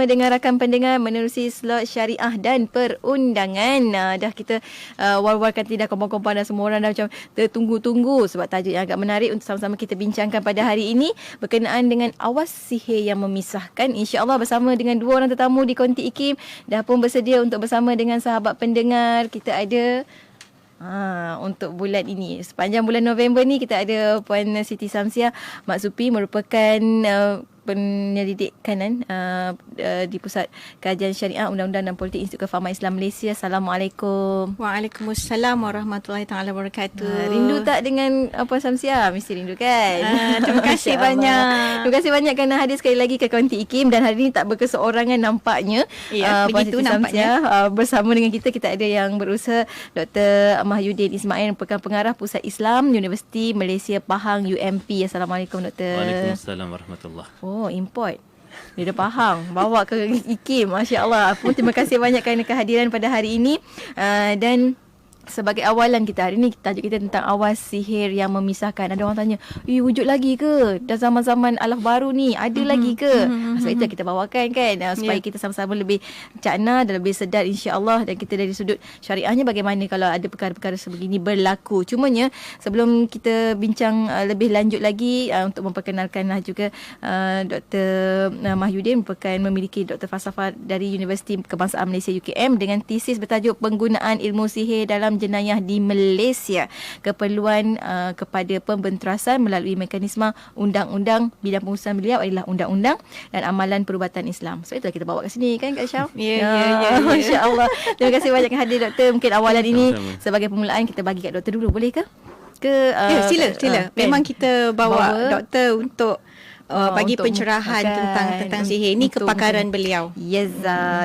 dengan rakan pendengar menerusi slot syariah dan perundangan. Dah kita war-warkan tidak kompon-kompon dan semua orang dah macam tertunggu-tunggu sebab tajuk yang agak menarik untuk sama-sama kita bincangkan pada hari ini berkenaan dengan awas sihir yang memisahkan. InsyaAllah bersama dengan dua orang tetamu di Konti IKIM dah pun bersedia untuk bersama dengan sahabat pendengar. Kita ada untuk bulan ini, sepanjang bulan November ni kita ada Puan Siti Samsiah Mak Supi, merupakan penyelidik kanan di Pusat Kajian Syariah Undang-Undang dan Politik Institut Kefahaman Islam Malaysia. Assalamualaikum. Waalaikumsalam warahmatullahi taala wabarakatuh. Rindu tak dengan Puan Samsiah? Mesti rindu kan? Terima kasih banyak. Terima kasih banyak kerana hadir sekali lagi ke Konti IKIM, dan hari ini tak berkeseorangan nampaknya. Ya, Puan begitu Siti nampaknya. Samsiah bersama dengan kita ada yang berusaha Dr. Mahyudin Ismail, merupakan pengarah Pusat Islam Universiti Malaysia Pahang UMP. Assalamualaikum Dr. Waalaikumsalam warahmatullahi. Oh, import. Dia dah Pahang bawa ke IKIM. Masya Allah. Pun terima kasih banyak kerana kehadiran pada hari ini. Dan sebagai awalan kita hari ni, tajuk kita tentang awas sihir yang memisahkan. Ada orang tanya, wujud lagi ke? Dah zaman-zaman alaf baru ni, ada lagi ke? Sebab itu kita bawakan kan, supaya kita sama-sama lebih cakna dan lebih sedar insya-Allah. Dan kita dari sudut syariahnya, bagaimana kalau ada perkara-perkara sebegini berlaku. Cumanya sebelum kita bincang lebih lanjut lagi, untuk memperkenalkanlah juga Dr. Mahyudin merupakan memiliki Dr. Falsafah dari Universiti Kebangsaan Malaysia UKM dengan tesis bertajuk Penggunaan Ilmu Sihir dalam Jenayah di Malaysia, keperluan kepada pembenterasan melalui mekanisme undang-undang. Bidang pengurusan beliau adalah undang-undang dan amalan perubatan Islam. So itulah kita bawa kat sini kan Kak Syam. Ya. Masya-Allah. Terima kasih banyak hadir doktor. Mungkin awalan ini sebagai permulaan kita bagi kat doktor dulu, boleh ke? Ya, sila. Memang kita bawa doktor untuk bagi untuk pencerahan tentang sihir. Ini kepakaran beliau. Yes.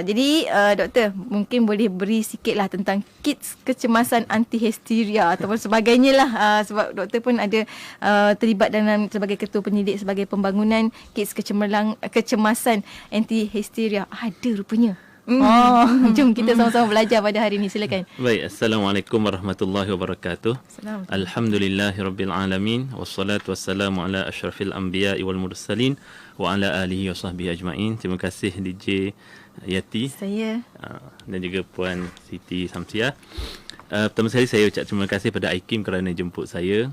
Jadi doktor, mungkin boleh beri sikitlah tentang kits kecemasan anti-histeria ataupun sebagainya lah. Sebab doktor pun ada terlibat dalam sebagai ketua penyidik sebagai pembangunan kits kecemasan anti-histeria. Ada rupanya. Jom kita sama-sama belajar pada hari ini. Silakan. Baik, Assalamualaikum warahmatullahi wabarakatuh. Alhamdulillahirabbil alamin, wassalatu wassalamu ala asyrafil anbiya'i wal mursalin wa ala alihi wa sahbihi ajma'in. Terima kasih DJ Yati. Saya dan juga Puan Siti Samsiah. Pertama sekali saya ucap terima kasih pada IKIM kerana jemput saya.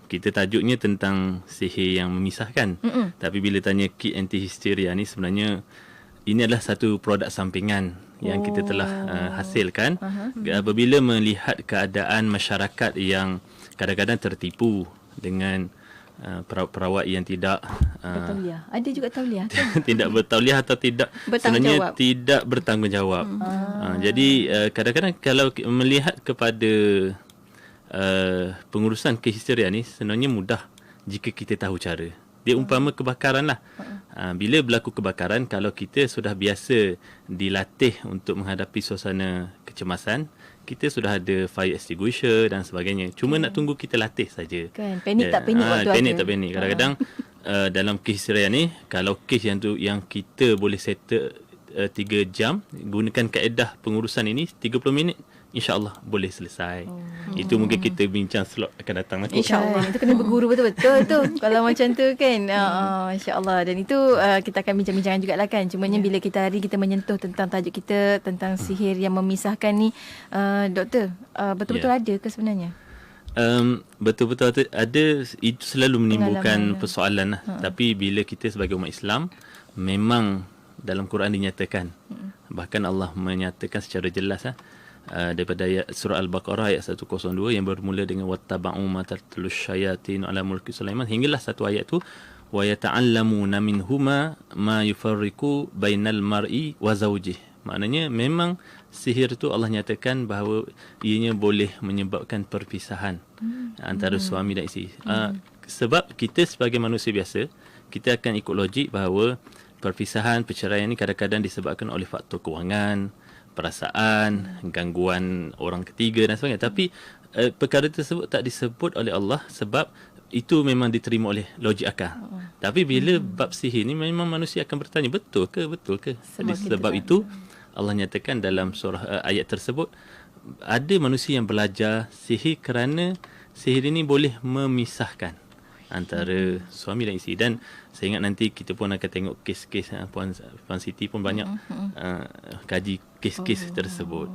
Kita tajuknya tentang sihir yang memisahkan. Tapi bila tanya kit anti histeria ni, sebenarnya ini adalah satu produk sampingan yang kita telah hasilkan apabila melihat keadaan masyarakat yang kadang-kadang tertipu dengan perawat-perawat yang tidak bertauliah. Ada juga tauliah kan? tidak bertauliah atau tidak sebenarnya tidak bertanggungjawab. Jadi kadang-kadang kalau melihat kepada pengurusan kehisterian ni, sebenarnya mudah jika kita tahu cara. Dia umpama kebakaran lah. Bila berlaku kebakaran, kalau kita sudah biasa dilatih untuk menghadapi suasana kecemasan, kita sudah ada fire extinguisher dan sebagainya. Cuma nak tunggu kita latih saja. Kan, panik tak panik waktu panik tak panik. Kadang-kadang dalam kehistirian ni, kalau kes yang kita boleh settle 3 jam, gunakan kaedah pengurusan ini 30 minit, InsyaAllah boleh selesai. Itu mungkin kita bincang slot akan datang nanti. InsyaAllah. Itu kena berguru betul-betul tu. Kalau macam tu kan. InsyaAllah. Dan itu kita akan bincang-bincangkan jugalah kan. Cumanya bila kita hari kita menyentuh tentang tajuk kita tentang sihir yang memisahkan ni, doktor, betul-betul ada ke sebenarnya? Betul-betul ada. Itu selalu menimbulkan persoalan lah. Tapi bila kita sebagai umat Islam, memang dalam Quran dinyatakan, bahkan Allah menyatakan secara jelas daripada ayat surah Al-Baqarah ayat 102 yang bermula dengan wattaba'u ma tatlus syayatin ala mulki Sulaiman, hinggalah satu ayat tu wa yata'allamuna minhuma ma yufarriqu bainal mar'i wa zawjih. Maknanya memang sihir tu Allah nyatakan bahawa ianya boleh menyebabkan perpisahan antara suami dan isteri. Sebab kita sebagai manusia biasa, kita akan ikut logik bahawa perpisahan, perceraian ni kadang-kadang disebabkan oleh faktor kewangan, perasaan, gangguan orang ketiga dan sebagainya. Tapi perkara tersebut tak disebut oleh Allah sebab itu memang diterima oleh logik akal. Tapi bila bab sihir ni, memang manusia akan bertanya, betul ke? Sebab itu Allah nyatakan dalam surah ayat tersebut, ada manusia yang belajar sihir kerana sihir ini boleh memisahkan. antara suami dan isteri. Dan saya ingat nanti kita pun akan tengok kes-kes Puan Siti pun banyak kaji kes-kes tersebut.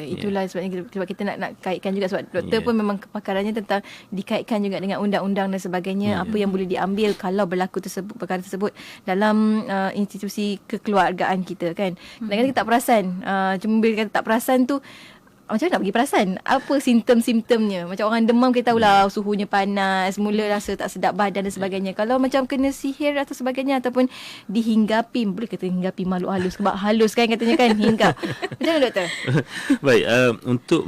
Itulah sebabnya sebab kita nak kaitkan juga, sebab doktor pun memang kepakarannya tentang dikaitkan juga dengan undang-undang dan sebagainya, apa yang boleh diambil kalau berlaku perkara tersebut dalam institusi kekeluargaan kita kan. Kadang-kadang kita tak perasan, cuma bila kita tak perasan tu, macam mana nak bagi perasan apa simptom-simptomnya. Macam orang demam kita tahulah suhunya panas, mula rasa tak sedap badan dan sebagainya. Kalau macam kena sihir atau sebagainya, ataupun dihinggapi, boleh kata hinggapi makhluk halus, sebab halus kan katanya kan, hinggap. Macam mana doktor? Baik, untuk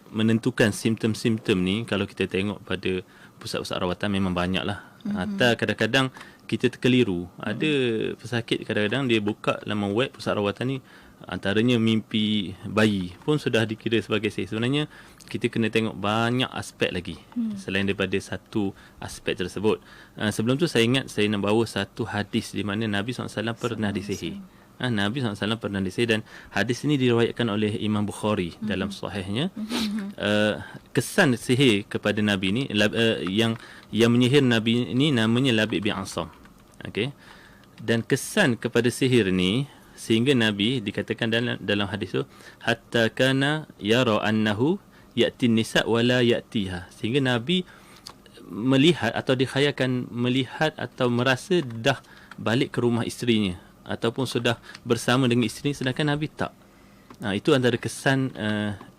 menentukan simptom-simptom ni, kalau kita tengok pada pusat-pusat rawatan memang banyaklah. Atau kadang-kadang kita terkeliru. Ada pesakit kadang-kadang dia buka laman web pusat rawatan ni, antaranya mimpi bayi pun sudah dikira sebagai sihir. Sebenarnya kita kena tengok banyak aspek lagi selain daripada satu aspek tersebut. Sebelum tu saya ingat saya nak bawa satu hadis di mana Nabi SAW pernah disihir. Nabi SAW pernah disihir, dan hadis ini diriwayatkan oleh Imam Bukhari dalam sahihnya. Kesan sihir kepada Nabi ni, yang menyihir Nabi ni namanya Labib bin Asam. Okey. Dan kesan kepada sihir ni, sehingga Nabi dikatakan dalam hadis tu, hatta kana yara annahu ya'ti nisa wala ya'tiha, sehingga Nabi melihat atau dikhayalkan melihat atau merasa dah balik ke rumah isterinya ataupun sudah bersama dengan isteri, sedangkan Nabi tak. Itu antara kesan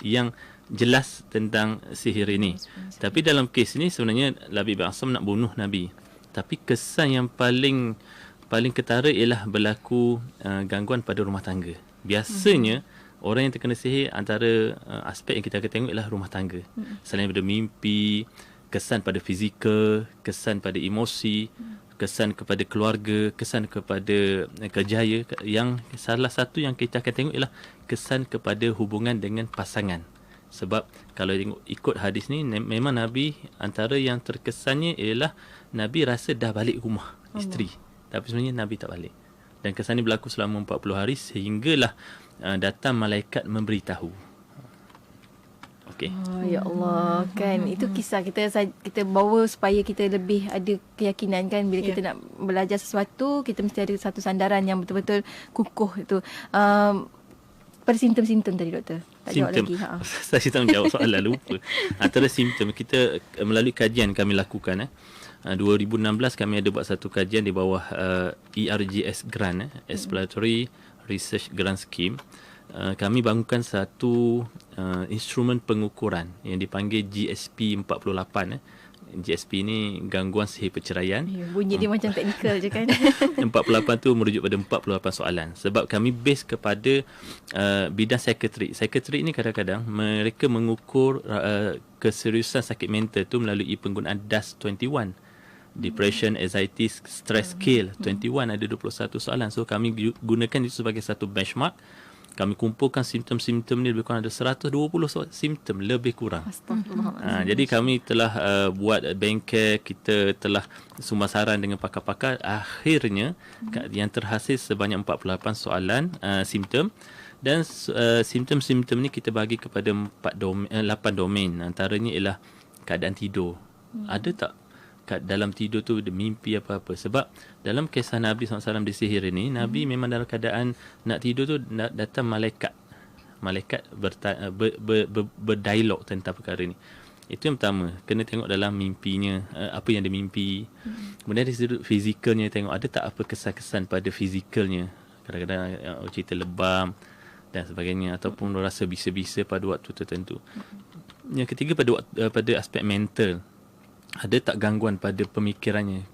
yang jelas tentang sihir ini. Tapi dalam kes ini sebenarnya Labib bin Asam nak bunuh Nabi. Tapi kesan yang paling ketara ialah berlaku gangguan pada rumah tangga. Biasanya orang yang terkena sihir, antara aspek yang kita akan tengok ialah rumah tangga. Selain daripada mimpi, kesan pada fizikal, kesan pada emosi, kesan kepada keluarga, kesan kepada kerjaya. Yang salah satu yang kita akan tengok ialah kesan kepada hubungan dengan pasangan. Sebab kalau ikut hadis ni, memang Nabi, antara yang terkesannya ialah Nabi rasa dah balik rumah isteri. Tapi sebenarnya Nabi tak balik. Dan kesan ini berlaku selama 40 hari sehinggalah datang malaikat memberitahu. Okey. Ya Allah, kan. Itu kisah kita bawa supaya kita lebih ada keyakinan kan, bila kita nak belajar sesuatu, kita mesti ada satu sandaran yang betul-betul kukuh itu. Pada simptom-simptom tadi doktor. Tak jawab lagi. Saya tak menjawab soalan, lupa. Antara simptom kita melalui kajian kami lakukan 2016 kami ada buat satu kajian di bawah ERGS grant, Exploratory Research Grant Scheme. Kami bangunkan satu instrumen pengukuran yang dipanggil GSP 48. GSP ni gangguan sihir perceraian. Bunyi dia macam teknikal je kan. 48 tu merujuk pada 48 soalan. Sebab kami base kepada bidang psikiatrik. Psikiatrik ni kadang-kadang mereka mengukur keseriusan sakit mental tu melalui penggunaan DAS-21. Depression, Anxiety, Stress Scale 21, ada 21 soalan. So kami gunakan itu sebagai satu benchmark. Kami kumpulkan simptom-simptom ni, lebih kurang ada 120 simptom lebih kurang. Jadi kami telah buat bengkel, kita telah sumasaran dengan pakar-pakar. Akhirnya yang terhasil sebanyak 48 soalan simptom. Dan simptom-simptom ni kita bagi kepada 8 domain. Antaranya ialah keadaan tidur. Ada tak dalam tidur tu mimpi apa-apa? Sebab dalam kisah Nabi SAW disihir ini, Nabi memang dalam keadaan nak tidur tu datang malaikat berdialog tentang perkara ni. Itu yang pertama, kena tengok dalam mimpinya apa yang dia mimpi. Kemudian dari sudut fizikalnya, tengok ada tak apa kesan-kesan pada fizikalnya. Kadang-kadang cerita lebam dan sebagainya, ataupun rasa bisa-bisa pada waktu tertentu. Yang ketiga pada aspek mental, ada tak gangguan pada pemikirannya,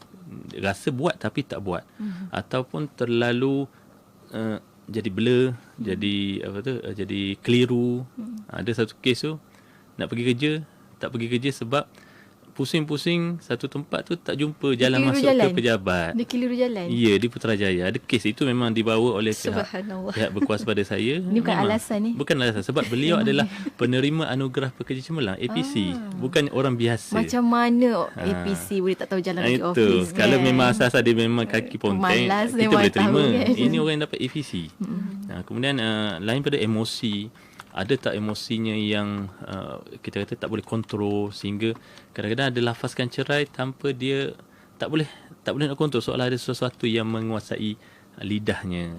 rasa buat tapi tak buat, ataupun terlalu jadi blur, jadi keliru. Ada satu kes tu nak pergi kerja, tak pergi kerja sebab pusing-pusing satu tempat tu, tak jumpa jalan masuk ke pejabat. Dia keliru jalan. Ya, di Putrajaya ada kes itu, memang dibawa oleh pihak berkuasa pada saya. Ini bukan alasan ni. Bukan alasan, sebab beliau adalah penerima anugerah pekerja cemerlang, APC. Bukan orang biasa. Macam mana APC boleh tak tahu jalan pergi itu office kan? Kalau memang asas dia memang kaki ponteng, kita boleh terima. Ini orang yang dapat APC. Kemudian lain pada emosi, ada tak emosinya yang kita kata tak boleh kontrol, sehingga kadang-kadang ada lafazkan cerai tanpa dia tak boleh nak kontrol, seolah ada sesuatu yang menguasai lidahnya.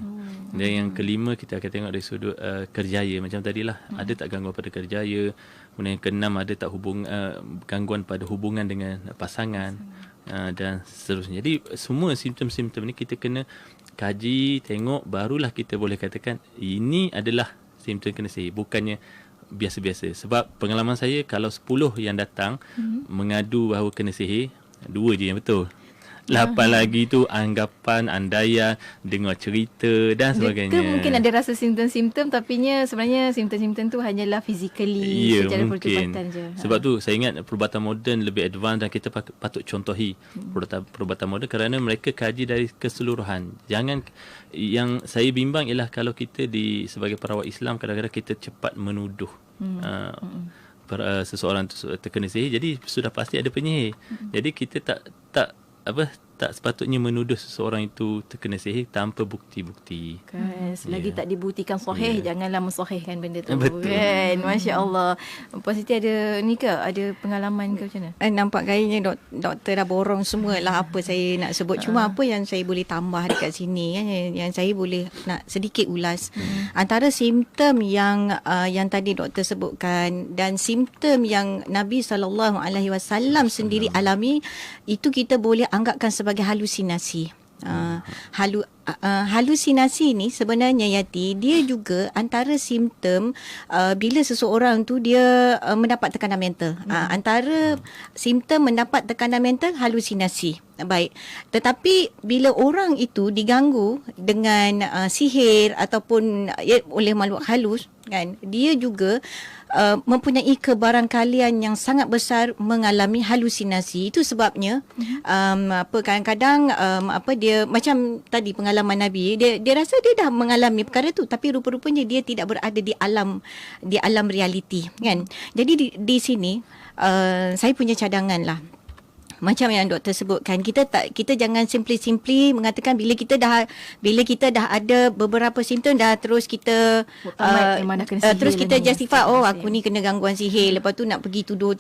Dan yang kelima, kita akan tengok dari sudut kerjaya macam tadilah, ada tak gangguan pada kerjaya. Kemudian yang keenam, ada tak gangguan pada hubungan dengan pasangan, dan seterusnya. Jadi semua simptom-simptom ni kita kena kaji, tengok, barulah kita boleh katakan ini adalah simptom kena sihir, bukannya biasa-biasa. Sebab pengalaman saya, kalau 10 yang datang mengadu bahawa kena sihir, 2 je yang betul. 8 lagi tu anggapan, andaian, dengar cerita dan sebagainya. Dia mungkin ada rasa simptom-simptom, tapi sebenarnya simptom-simptom tu hanyalah physically, secara perubatan je. Sebab tu saya ingat perubatan moden lebih advance, dan kita patut contohi perubatan moden kerana mereka kaji dari keseluruhan. Jangan, yang saya bimbang ialah kalau kita sebagai perawat Islam, kadang-kadang kita cepat menuduh seseorang tu terkena sihir, jadi sudah pasti ada penyihir. Jadi kita tak sepatutnya menuduh seseorang itu terkena sihir tanpa bukti-bukti. Kan, selagi tak dibuktikan sahih, janganlah mensahihkan benda tu. Betul. Kan, masya-Allah. Puan Siti ada ni ke? Ada pengalaman ke macam mana? Nampak kayaknya doktor dah borong semualah apa saya nak sebut. Cuma apa yang saya boleh tambah dekat sini kan, yang saya boleh nak sedikit ulas. Antara simptom yang tadi doktor sebutkan dan simptom yang Nabi SAW sendiri alami, itu kita boleh anggapkan sebagai halusinasi. Halusinasi ni sebenarnya, Yati, dia juga antara simptom bila seseorang tu dia mendapat tekanan mental. Antara simptom mendapat tekanan mental, halusinasi. Baik. Tetapi bila orang itu diganggu dengan sihir ataupun oleh makhluk halus kan, dia juga mempunyai kebarangkalian yang sangat besar mengalami halusinasi. Itu sebabnya kadang-kadang dia macam tadi pengalaman Nabi, dia rasa dia dah mengalami perkara tu, tapi rupa-rupanya dia tidak berada di alam realiti kan. Jadi di sini saya punya cadangan lah. Macam yang doktor sebutkan, kita jangan simply mengatakan bila kita dah ada beberapa simptom dah terus kita terus kita justify, aku ni kena gangguan sihir, lepas tu nak pergi tuduh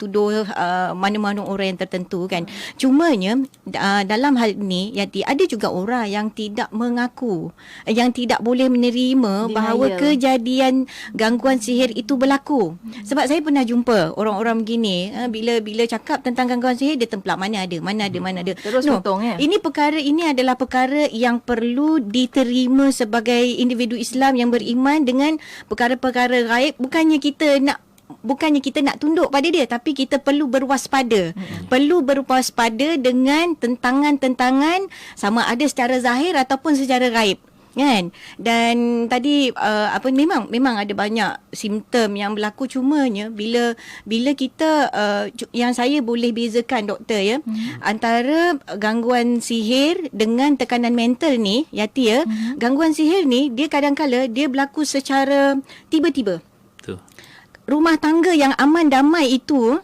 mana-mana orang yang tertentu kan. Cumanya dalam hal ni, Yati, ada juga orang yang tidak mengaku, yang tidak boleh menerima bahawa kejadian gangguan sihir itu berlaku. Sebab saya pernah jumpa orang-orang begini, bila cakap tentang gangguan sihir, dia templak mana ada. Terus potong ya. Ini adalah perkara yang perlu diterima sebagai individu Islam yang beriman dengan perkara-perkara gaib. Bukannya kita nak tunduk pada dia, tapi kita perlu berwaspada. Perlu berwaspada dengan tentangan-tentangan, sama ada secara zahir ataupun secara gaib. Kan? Dan tadi memang ada banyak simptom yang berlaku, cumanya bila kita yang saya boleh bezakan, doktor ya, antara gangguan sihir dengan tekanan mental ni, Yati ya, gangguan sihir ni dia kadang-kala dia berlaku secara tiba-tiba. Rumah tangga yang aman damai itu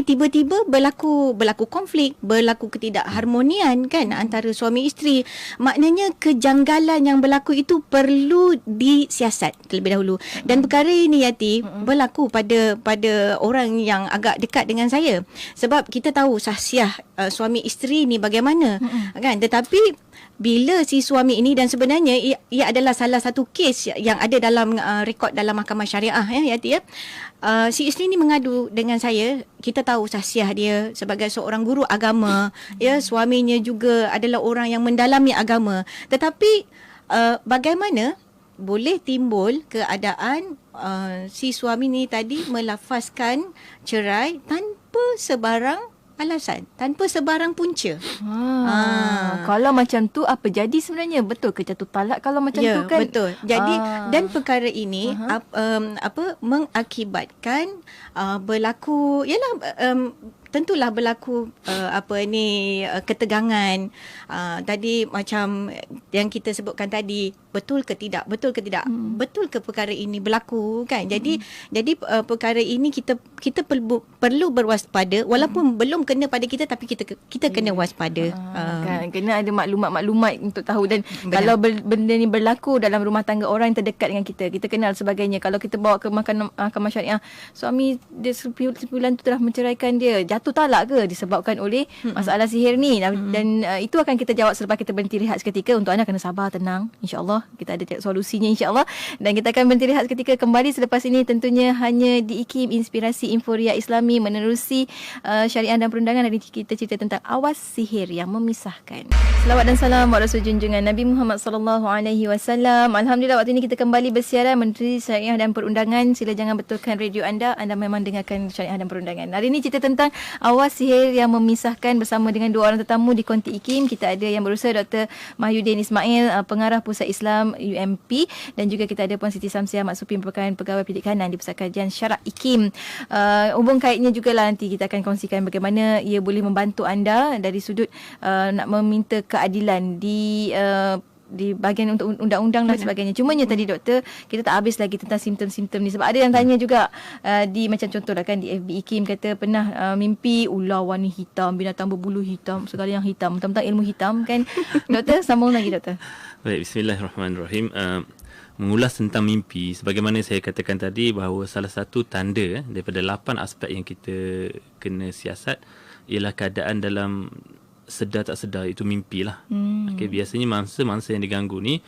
tiba-tiba berlaku konflik, berlaku ketidakharmonian kan antara suami isteri. Maknanya kejanggalan yang berlaku itu perlu disiasat terlebih dahulu. Dan perkara ini, Yati, berlaku pada orang yang agak dekat dengan saya. Sebab kita tahu sahsiah suami isteri ni bagaimana kan. Tetapi bila si suami ini, dan sebenarnya ia adalah salah satu kes yang ada dalam rekod dalam mahkamah syariah ya, Yati ya. Si isteri ni mengadu dengan saya. Kita tahu sahsiah dia sebagai seorang guru agama, ya, suaminya juga adalah orang yang mendalami agama. Tetapi bagaimana boleh timbul keadaan si suami ni tadi melafazkan cerai tanpa sebarang alasan, tanpa sebarang punca. Kalau macam tu, apa jadi sebenarnya? Betul ke jatuh talak kalau macam tu kan? Betul. Jadi dan perkara ini mengakibatkan berlaku, tentulah berlaku ketegangan. Tadi macam yang kita sebutkan tadi, betul ke tidak, betul ke tidak, betul ke perkara ini berlaku kan. Jadi perkara ini kita perlu berwaspada walaupun belum kena pada kita, tapi kita kena waspada. Kan, kena ada maklumat untuk tahu. Dan kalau benda ni berlaku dalam rumah tangga orang yang terdekat dengan kita kenal sebagainya. Kalau kita bawa ke mahkamah syariah, suami dia sebulan tu telah menceraikan dia, jatuh talak ke disebabkan oleh masalah sihir ni. Dan itu akan kita jawab selepas kita berhenti rehat seketika. Untuk anda kena sabar, tenang, InsyaAllah kita ada solusinya, InsyaAllah. Dan kita akan berhenti rehat seketika, kembali selepas ini tentunya hanya di IKIM, Inspirasi Inforia Islami, menerusi syariah dan perundangan. Hari kita cerita tentang awas sihir yang memisahkan. Selawat dan salam buat Rasul junjungan Nabi Muhammad SAW. Alhamdulillah, waktu ini kita kembali bersiaran Menteri Syariah dan Perundangan. Sila jangan betulkan radio anda memang dengarkan syariah dan perundangan. Hari ini cerita tentang awas sihir yang memisahkan bersama dengan dua orang tetamu di Konti IKIM. Kita ada yang berusaha Dr. Mahyudin Ismail, Pengarah Pusat Islam UMP, dan juga kita ada Puan Siti Samsiah Maksupin, merupakan Pegawai Pendidikan di Pusat Kajian Syarak IKIM. Hubung kaitnya jugalah nanti kita akan kongsikan bagaimana ia boleh membantu anda dari sudut nak meminta keadilan di bahagian untuk undang-undang dan sebagainya. Cumanya tadi doktor, kita tak habis lagi tentang simptom-simptom ni. Sebab ada yang tanya juga di macam contohlah kan di FB IKIM kata pernah mimpi ular warna hitam, binatang berbulu hitam, segala yang hitam, tentang ilmu hitam kan. Doktor, sambung lagi doktor. Baik, bismillahirrahmanirrahim. Mengulas tentang mimpi, sebagaimana saya katakan tadi bahawa salah satu tanda daripada 8 aspek yang kita kena siasat ialah keadaan dalam sedar tak sedar, itu mimpi lah. Okay, biasanya mangsa-mangsa yang diganggu ni,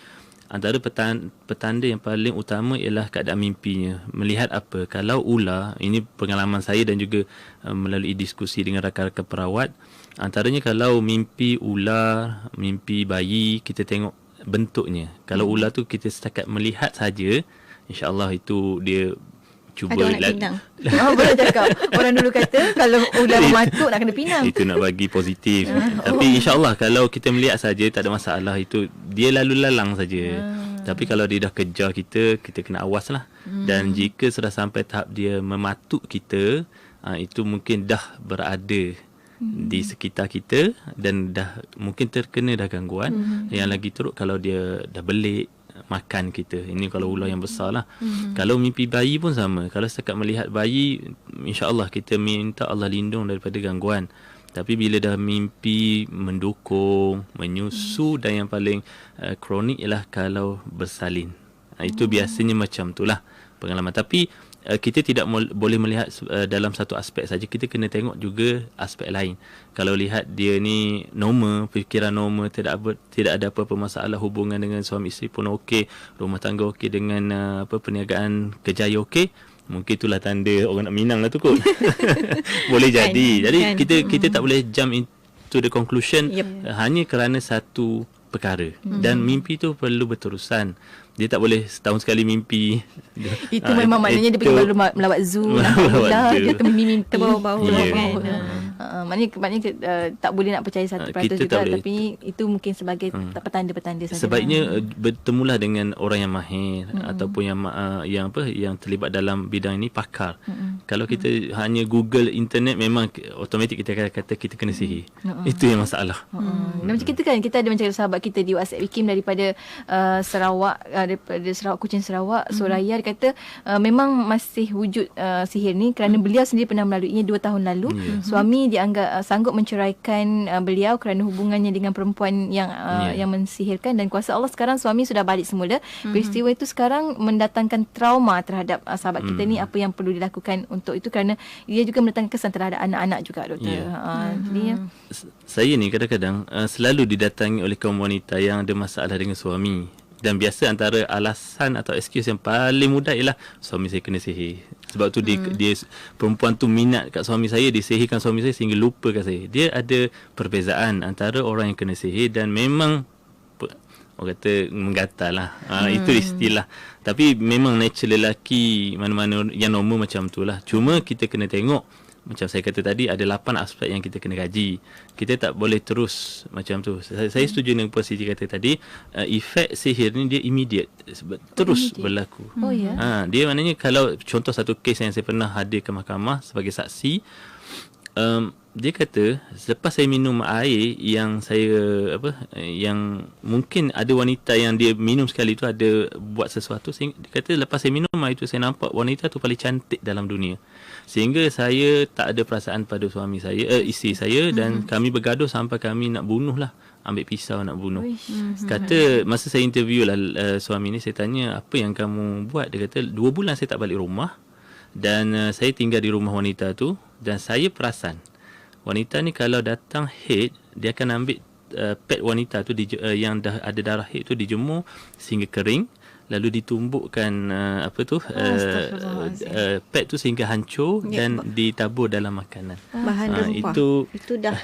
antara petanda yang paling utama ialah keadaan mimpinya. Melihat apa? Kalau ular, ini pengalaman saya dan juga melalui diskusi dengan rakan-rakan perawat, antaranya kalau mimpi ular, mimpi bayi, kita tengok bentuknya. Kalau ular tu kita setakat melihat saja, insya-Allah itu dia cuba ada orang nak pinang. Boleh cakap. Orang dulu kata kalau ular mematuk nak kena pinang. Itu nak bagi positif. Tapi insya-Allah kalau kita melihat saja tak ada masalah, itu dia lalu lalang saja. Tapi kalau dia dah kejar kita kena awas lah. Dan jika sudah sampai tahap dia mematuk kita, itu mungkin dah berada di sekitar kita dan dah mungkin terkena dah gangguan. Yang lagi teruk kalau dia dah belik makan kita. Ini kalau ular yang besar lah. Kalau mimpi bayi pun sama. Kalau setakat melihat bayi, insya-Allah kita minta Allah lindung daripada gangguan. Tapi bila dah mimpi mendukung, menyusu, dan yang paling kronik ialah kalau bersalin. Itu biasanya macam itulah pengalaman. Tapi kita tidak boleh melihat dalam satu aspek saja. Kita kena tengok juga aspek lain. Kalau lihat dia ni normal, fikiran normal, tidak ada apa-apa masalah, hubungan dengan suami isteri pun okey, rumah tangga okey, dengan perniagaan kerjaya okey, mungkin itulah tanda orang nak minang lah tu kot. Boleh jadi. Jadi kita tak boleh jump into the conclusion hanya kerana satu perkara. Dan mimpi tu perlu berterusan. Dia tak boleh setahun sekali mimpi. Itu memang maknanya dia pergi melawat zoo, nampak dia mimpi terbau-bau. Maknanya tak boleh nak percaya 100% juga, tapi itu mungkin sebagai petanda-petanda saja. Sebaiknya bertemulah dengan orang yang mahir ataupun yang terlibat dalam bidang ini, pakar. Kalau kita hanya Google internet, memang automatik kita kata kita kena sihir. Itu yang masalah. Macam kita kan, kita ada macam sahabat kita di WhatsApp IKIM daripada Sarawak, daripada Kuching Sarawak, Soraya, dia kata memang masih wujud sihir ni kerana beliau sendiri pernah melaluinya 2 tahun lalu. Suami dianggap sanggup menceraikan beliau kerana hubungannya dengan perempuan yang mensihirkan, dan kuasa Allah sekarang suami sudah balik semula. Peristiwa itu sekarang mendatangkan trauma terhadap sahabat kita ni. Apa yang perlu dilakukan untuk itu, kerana dia juga mendatangkan kesan terhadap anak-anak juga, doktor. Jadi saya ni kadang-kadang selalu didatangi oleh kaum wanita yang ada masalah dengan suami. Dan biasa antara alasan atau excuse yang paling mudah ialah suami saya kena sihir. Sebab tu dia perempuan tu minat kat suami saya, dia sihirkan suami saya sehingga lupakan saya. Dia ada perbezaan antara orang yang kena sihir dan memang orang kata menggatal lah. Itu istilah. Tapi memang nature lelaki mana-mana yang normal macam tu lah. Cuma kita kena tengok, macam saya kata tadi, ada 8 aspek yang kita kena kaji. Kita tak boleh terus macam tu. Saya setuju dengan Puan Siti kata tadi, efek sihir ni dia immediate, terus berlaku. Dia maknanya kalau contoh satu kes yang saya pernah hadir ke mahkamah sebagai saksi, dia kata selepas saya minum air yang saya yang mungkin ada wanita yang dia minum sekali tu ada buat sesuatu, sehingga dia kata lepas saya minum air tu saya nampak wanita tu paling cantik dalam dunia, sehingga saya tak ada perasaan pada suami saya, isteri saya, dan kami bergaduh sampai kami nak bunuh lah, ambil pisau nak bunuh. Kata masa saya interview lah suami ni, saya tanya apa yang kamu buat, dia kata 2 bulan saya tak balik rumah dan saya tinggal di rumah wanita tu, dan saya perasan wanita ni kalau datang haid, dia akan ambil pad wanita tu yang dah ada darah haid tu dijemur sehingga kering, lalu ditumbukkan pad tu sehingga hancur dan ditabur dalam makanan. Bahan rempah. Itu dah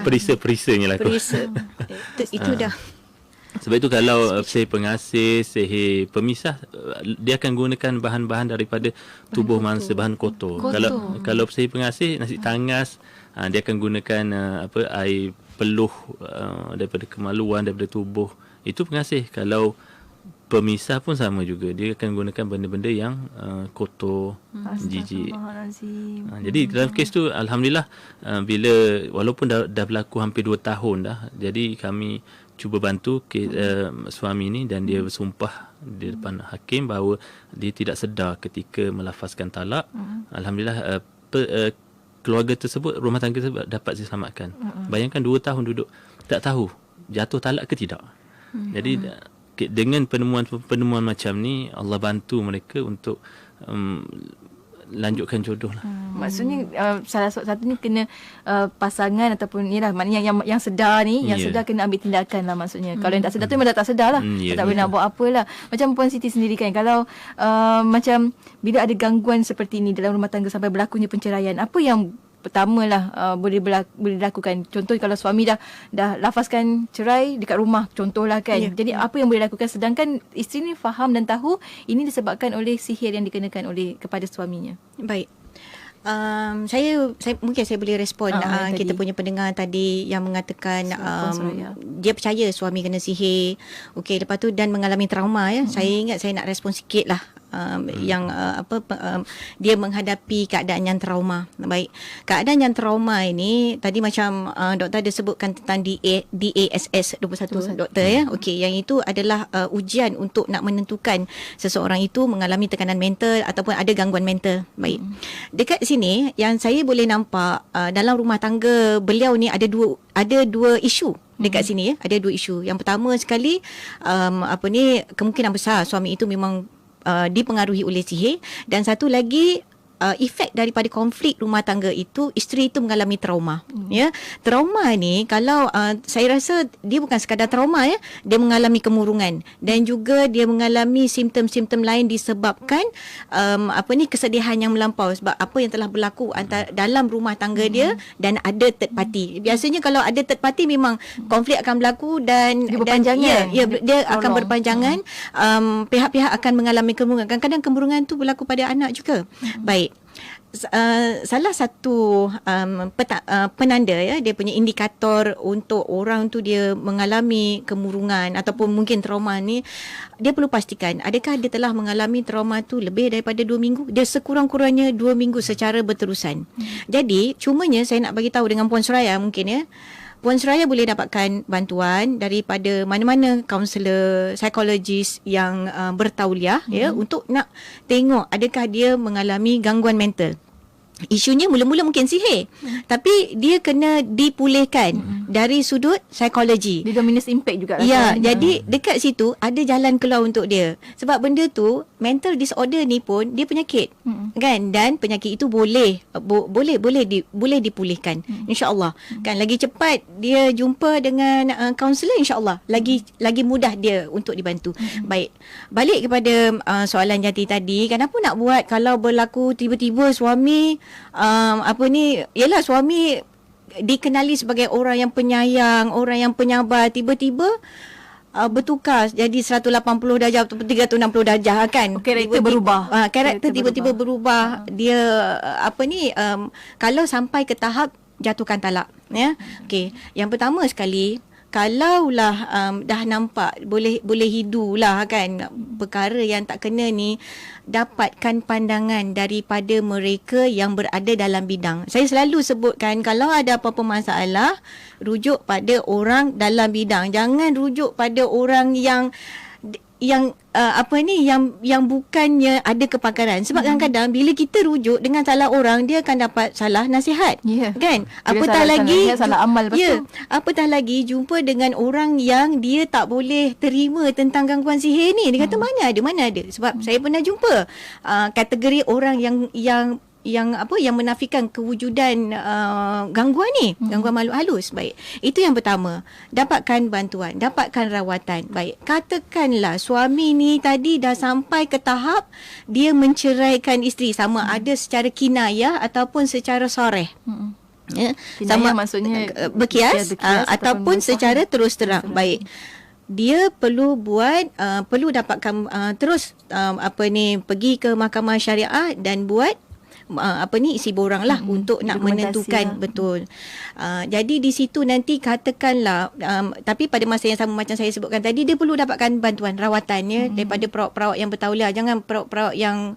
perisa-perisanya lah. Itu dah. Sebab itu kalau sihir pengasih, sihir pemisah, dia akan gunakan bahan-bahan daripada tubuh manusia, bahan kotor. Kalau sihir pengasih, nasi tangas, dia akan gunakan air peluh daripada kemaluan, daripada tubuh. Itu pengasih. Kalau pemisah pun sama juga, dia akan gunakan benda-benda yang kotor, jijik. Jadi dalam kes tu alhamdulillah, bila walaupun dah berlaku hampir 2 tahun dah, jadi kami cuba bantu suami ni, dan dia bersumpah di depan hakim bahawa dia tidak sedar ketika melafazkan talak. Alhamdulillah keluarga tersebut, rumah tangga tersebut dapat diselamatkan. Bayangkan 2 tahun duduk tak tahu jatuh talak ke tidak. Jadi dengan penemuan macam ni, Allah bantu mereka untuk lanjutkan jodoh lah. Maksudnya salah satunya kena pasangan ataupun ni lah, maknanya yang sedar ni, yang sedar kena ambil tindakan lah maksudnya. Kalau yang tak sedar tu memang dah tak sedar lah. Tak boleh nak buat apa lah. Macam Puan Siti sendiri kan, kalau macam bila ada gangguan seperti ni dalam rumah tangga sampai berlakunya penceraian, apa yang pertamalah boleh dilakukan? Contoh kalau suami dah lafazkan cerai dekat rumah, contohlah kan. Jadi apa yang boleh lakukan sedangkan isteri ni faham dan tahu ini disebabkan oleh sihir yang dikenakan kepada suaminya? Baik. Saya mungkin saya boleh respon kita punya pendengar tadi yang mengatakan dia percaya suami kena sihir. Okey, lepas tu dan mengalami trauma ya. Saya ingat saya nak respon sikit lah. Dia menghadapi keadaan yang trauma. Baik. Keadaan yang trauma ini tadi macam doktor ada sebutkan tentang DASS 21 doktor ya. Okey, yang itu adalah ujian untuk nak menentukan seseorang itu mengalami tekanan mental ataupun ada gangguan mental. Baik. Dekat sini yang saya boleh nampak dalam rumah tangga beliau ni ada dua isu dekat sini ya. Ada 2 isu. Yang pertama sekali kemungkinan besar suami itu memang dipengaruhi oleh sihir, dan satu lagi efek daripada konflik rumah tangga itu, isteri itu mengalami trauma. Ya, trauma ni kalau saya rasa dia bukan sekadar trauma ya, dia mengalami kemurungan dan juga dia mengalami simptom-simptom lain disebabkan kesedihan yang melampau sebab apa yang telah berlaku dalam rumah tangga dia dan ada third party. Biasanya kalau ada third party memang konflik akan berlaku dan berpanjangan. Dia akan berpanjangan. Pihak-pihak akan mengalami kemurungan. Kadang-kadang kemurungan tu berlaku pada anak juga. Baik. Salah satu penanda ya, dia punya indikator untuk orang tu dia mengalami kemurungan ataupun mungkin trauma ni, dia perlu pastikan adakah dia telah mengalami trauma tu lebih daripada 2 minggu. Dia sekurang-kurangnya 2 minggu secara berterusan. Jadi cumanya saya nak bagi tahu dengan Puan Suraya mungkin ya, Puan Suraya boleh dapatkan bantuan daripada mana-mana kaunselor, psikologis yang bertauliah ya, untuk nak tengok adakah dia mengalami gangguan mental. Isunya mula-mula mungkin sihir, tapi dia kena dipulihkan dari sudut psikologi. Dia dominus impact juga. Ya, jadi dekat situ ada jalan keluar untuk dia. Sebab benda tu, mental disorder ni pun dia penyakit. Kan? Dan penyakit itu boleh dipulihkan. InsyaAllah. Kan lagi cepat dia jumpa dengan kaunselor, insyaAllah lagi mudah dia untuk dibantu. Baik. Balik kepada soalan Jati tadi, kenapa nak buat kalau berlaku tiba-tiba suami ialah suami dikenali sebagai orang yang penyayang, orang yang penyabar, tiba-tiba bertukar jadi 180 darjah atau 360 darjah kan. Karakter berubah. Karakter tiba-tiba berubah. Dia kalau sampai ke tahap jatuhkan talak ya. Okey, yang pertama sekali kalaulah dah nampak boleh hidulah kan perkara yang tak kena ni, dapatkan pandangan daripada mereka yang berada dalam bidang. Saya selalu sebutkan kalau ada apa-apa masalah, rujuk pada orang dalam bidang. Jangan rujuk pada orang yang yang bukannya ada kepakaran. Sebab kadang-kadang bila kita rujuk dengan salah orang, dia akan dapat salah nasihat. Kan? Apatah lagi salah amal betul. Apatah lagi jumpa dengan orang yang dia tak boleh terima tentang gangguan sihir ni. Dia kata mana ada. Sebab saya pernah jumpa kategori orang yang menafikan kewujudan gangguan ni, gangguan makhluk halus. Baik, itu yang pertama. Dapatkan bantuan, dapatkan rawatan. Baik, katakanlah suami ni tadi dah sampai ke tahap dia menceraikan isteri, sama ada secara kinayah ataupun secara soreh. Sama maksudnya berkias ataupun secara terus terang. Baik, dia perlu dapatkan terus pergi ke mahkamah syariah dan buat isi borang lah untuk nak menentukan betul. Jadi di situ nanti katakanlah tapi pada masa yang sama macam saya sebutkan tadi, dia perlu dapatkan bantuan rawatannya daripada perawat-perawat yang bertauliah. Jangan perawat-perawat yang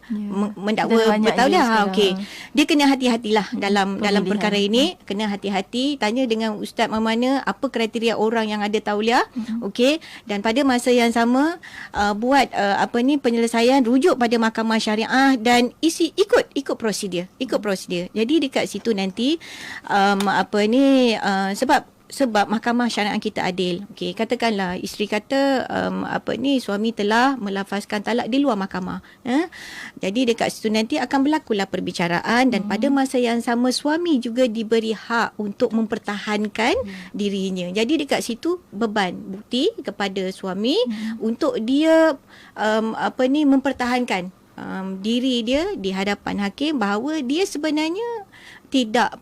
mendakwa bertauliah. Okey. Dia kena hati-hatilah dalam perkara ini, kena hati-hati, tanya dengan ustaz mana apa kriteria orang yang ada tauliah. Okey, dan pada masa yang sama buat penyelesaian, rujuk pada mahkamah syariah dan ikut prosedur. Jadi dekat situ nanti sebab mahkamah syariah kita adil. Okey, katakanlah isteri kata suami telah melafazkan talak di luar mahkamah. Jadi dekat situ nanti akan berlakulah perbicaraan dan pada masa yang sama suami juga diberi hak untuk mempertahankan dirinya. Jadi dekat situ beban bukti kepada suami untuk dia mempertahankan diri dia di hadapan hakim bahawa dia sebenarnya tidak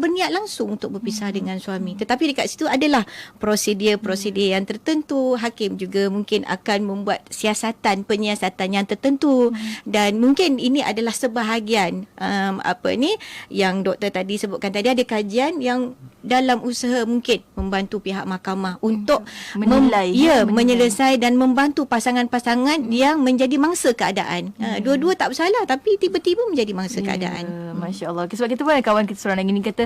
berniat langsung untuk berpisah dengan suami. Tetapi dekat situ adalah prosedur yang tertentu. Hakim juga mungkin akan membuat penyiasatan yang tertentu dan mungkin ini adalah sebahagian yang doktor tadi sebutkan tadi, ada kajian yang dalam usaha mungkin membantu pihak mahkamah untuk menyelesai dan membantu pasangan-pasangan yang menjadi mangsa keadaan. Dua-dua tak bersalah tapi tiba-tiba menjadi mangsa keadaan. Masya Allah. Sebab kita pun ada kawan kita seorang lagi ni kata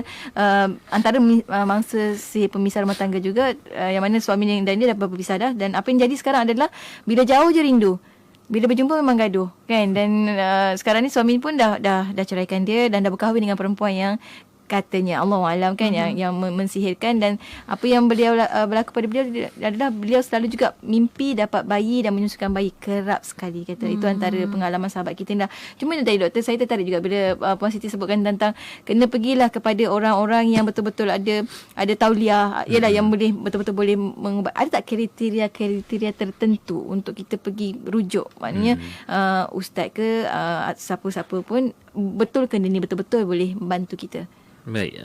antara mangsa si pemisah rumah tangga juga yang mana suami dan dia dah berpisah dah, dan apa yang jadi sekarang adalah bila jauh je rindu, bila berjumpa memang gaduh kan. Dan sekarang ni suami pun dah ceraikan dia dan dah berkahwin dengan perempuan yang katanya Allahualam kan yang mensihirkan. Dan apa yang beliau berlaku pada beliau adalah beliau selalu juga mimpi dapat bayi dan menyusukan bayi, kerap sekali kata. Itu antara pengalaman sahabat kita dah. Cuma tadi doktor, saya tertarik juga bila Puan Siti sebutkan tentang kena pergilah kepada orang-orang yang betul-betul ada tauliah, ialah yang boleh betul-betul boleh mengubat. Ada tak kriteria tertentu untuk kita pergi rujuk? Maknanya ustaz ke siapa-siapa pun, betul ke ini betul-betul boleh membantu kita? Baik,